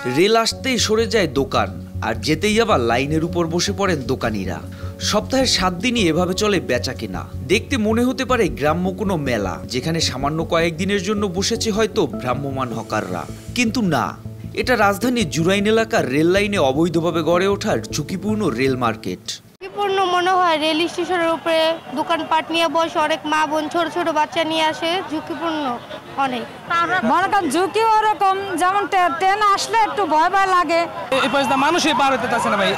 Rail আসতেই সরে যায় দোকান, আর যেতেই আবার লাইনের উপর বসে পড়েন দোকানিরা। সপ্তাহের 7 দিনই এভাবে চলে বেচা কেনা। দেখতে মনে হতে পারে গ্রাম্য কোনো মেলা, যেখানে সামান্য কয়েকদিনের জন্য বসেছে হয়তো ভ্রাম্যমাণ হকাররা, কিন্তু না, এটা রাজধানীর জুরাইন এলাকার রেল লাইনে অবৈধভাবে গড়ে ওঠার ঝুঁকিপূর্ণ রেল মার্কেট। ঝুঁকিপূর্ণ মনে হয়, রেল স্টেশনের উপরে দোকানপাট নিয়ে বসে অনেক মা বোন ছোট ছোট বাচ্চা নিয়ে আসে, ঝুঁকিপূর্ণ অনেক। মনে করেন ঝুঁকি ওরকম, যেমন ট্রেন আসলে একটু ভয় ভয় লাগে। এই পয়সা মানুষই পার হতে পারছে না ভাই,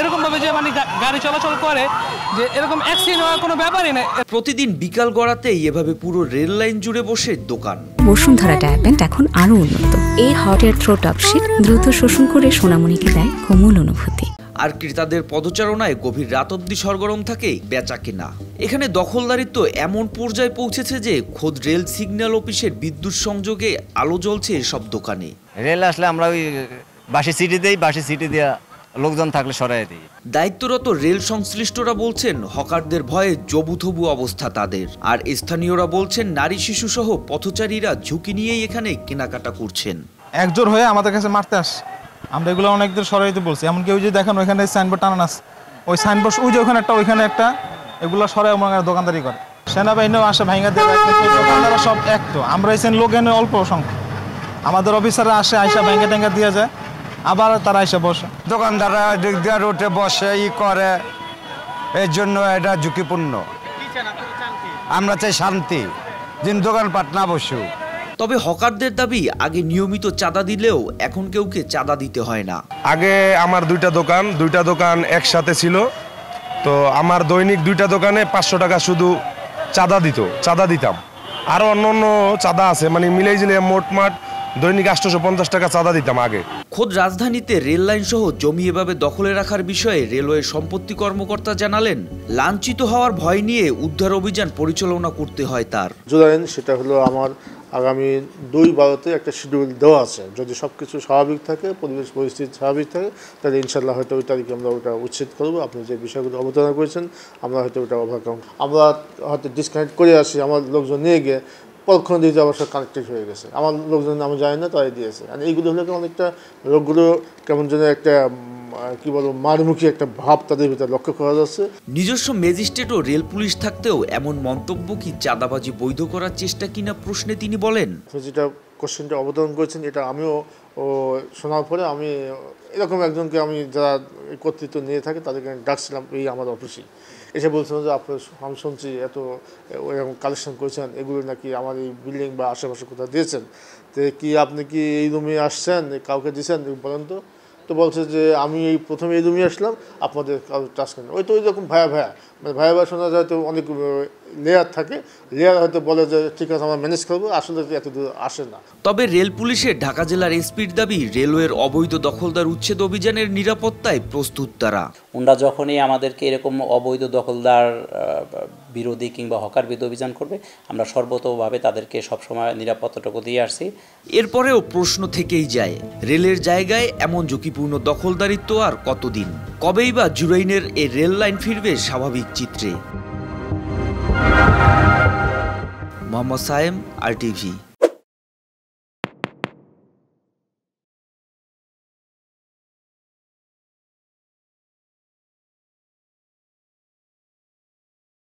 এরকম ভাবে যে মানে গাড়ি চলাচল করে যে এরকম অ্যাক্সিডেন্ট হওয়ার কোনো ব্যাপারই না। প্রতিদিন বিকাল গড়াতেই এভাবে পুরো রেল লাইন জুড়ে বসে দোকান। বসুন্ধরা ডায়ার প্যান্ট এখন আরো উন্নত। এই হট এয়ার থ্রো টপ শীত দ্রুত শোষণ করে সোনামণিকে দেয় কোমল অনুভূতি। আর ক্রেতাদের পদচারণায় গভীর রাত অব্দি সরগরম থাকে বেচা কেনা। এখানে দখলদারিত্ব এমন পর্যায়ে পৌঁছেছে যে খোদ রেল সিগন্যাল অফিসের বিদ্যুৎ সংযোগে আলো জ্বলছে এসব দোকানে। রেল আসলে আমরা ওই বাসি সিটি দেই, বাসি সিটি দিয়া লোকজন থাকলে সরাই দিই। দায়িত্বরত রেল সংশ্লিষ্টরা বলছেন হকারদের ভয়ে জবুথবু অবস্থা তাদের, আর স্থানীয়রা বলছেন নারী শিশু সহ পথচারীরা ঝুঁকি নিয়েই এখানে কেনাকাটা করছেন। একজোর হয়ে আমাদের কাছে মারতে আসে, আমরা এগুলো অনেকদের সরাইতে বলছি। এমনকি ওই যে দেখেন ওইখানে সাইনবোর্ড টানানো আছে, ওই সাইনবোর্ড ওই যে ওইখানে একটা এগুলো সরাই আমার দোকানদারি করে। সেনাবাহিনীও আসে ভাঙা দিয়ে, দোকানদাররা সব এক তো। আমরা এসেন লোক এনে অল্প সংখ্যা, আমাদের অফিসাররা আসে আইসা ভাঙা ট্যাঙ্গা দিয়ে যায়, আবার তারা এসে বসে। দোকানদাররা দিক দিয়ে রোডে বসে করে, এর জন্য এটা ঝুঁকিপূর্ণ। আমরা চাই শান্তি, দিন দোকানপাট না বসুক। তবে হকারদের দাবি, আগে নিয়মিত চাঁদা দিলেও এখন কেউকে চাঁদা দিতে হয় না। আগে আমার দুইটা দোকান একসাথে ছিল, তো আমার দৈনিক দুইটা দোকানে 500 টাকা শুধু চাঁদা দিতাম। আরও অন্য চাঁদা আছে, মানে মিলাই জিলে মোটমাট দৈনিক 850 টাকা চাঁদা দিতাম আগে। খোদ রাজধানীতে রেল লাইন সহ জমি এভাবে দখলে রাখার বিষয়ে রেলওয়ে সম্পত্তি কর্মকর্তা জানালেন, লাঞ্ছিত হওয়ার ভয় নিয়ে উদ্ধার অভিযান পরিচালনা করতে হয় তার। জুরাইন সেটা হলো আমার আগামী 2/12-তে একটা শিডিউল দেওয়া আছে। যদি সব কিছু স্বাভাবিক থাকে, পরিবেশ পরিস্থিতি স্বাভাবিক থাকে, তাহলে ইনশাল্লাহ হয়তো ওই তারিখে আমরা ওটা উচ্ছেদ করবো। আপনি যে বিষয়গুলো অবতারণা করেছেন, আমরা হয়তো ওটা ওভারকাম, আমরা হয়তো ডিসকানেক্ট করে আসি, আমার লোকজন নিয়ে গিয়ে পরক্ষণ দিতে অবশ্য কানেক্টেড হয়ে গেছে। আমার লোকজন আমি জানি না, তাই দিয়েছে। আর এইগুলো হলে অনেকটা রোগগুলো কেমন যেন একটা কি বলবো মারমুখী একটা ভাব তাদের ভিতরে লক্ষ্য করা যাচ্ছে। নিজস্ব ম্যাজিস্ট্রেট ও রেল পুলিশ থাকতেও এমন মন্তব্য কি চাঁদাবাজি বৈধ করার চেষ্টা কিনা প্রশ্নে তিনি বলেন, যেটা কোশ্চেনটা অবতরণ করেছেন, এটা আমিও শোনার পরে আমি এরকম একজনকে আমি যারা কর্তৃত্ব নিয়ে থাকে তাদেরকে ডাকছিলাম এই আমার অফিসে, এসে বলছিলাম যে আপনার আমি শুনছি এত এরকম কালেকশন করেছেন, এগুলো নাকি আমার এই বিল্ডিং বা আশেপাশে কোথাও দিয়েছেন, তো কি আপনি কি এই রুমে আসছেন, কাউকে দিয়েছেন বলেন তো? তো বলছে যে আমি এই প্রথমে এই রুমে আসলাম, আপনাদের কারো টাচ করেন। ওই তো ওই রকম ভায়া মানে ভায়া শোনা যায়, তো অনেক লেয়ার থাকে, লেয়ার হয়তো বলে যে ঠিক আছে আমরা ম্যানেজ করবো, আসলে এত দূর আসে না। তবে রেল পুলিশের ঢাকা জেলার এসপির দাবি, রেলওয়ের অবৈধ দখলদার উচ্ছেদ অভিযানের নিরাপত্তায় প্রস্তুত তারা। ওনারা যখনই আমাদেরকে এরকম অবৈধ দখলদার বিরোধী কিংবা হকার বিরোধী অভিযান করবে, আমরা সর্বতোভাবে তাদেরকে সবসময় নিরাপত্তাটুকু দিয়ে আসছি। এরপরেও প্রশ্ন থেকেই যায়, রেলের জায়গায় এমন ঝুঁকিপূর্ণ দখলদারিত্ব আর কতদিন? কবেই বা জুরাইনের এই রেল লাইন ফিরবে স্বাভাবিক চিত্রে? মোহাম্মদ সায়েম, RTV।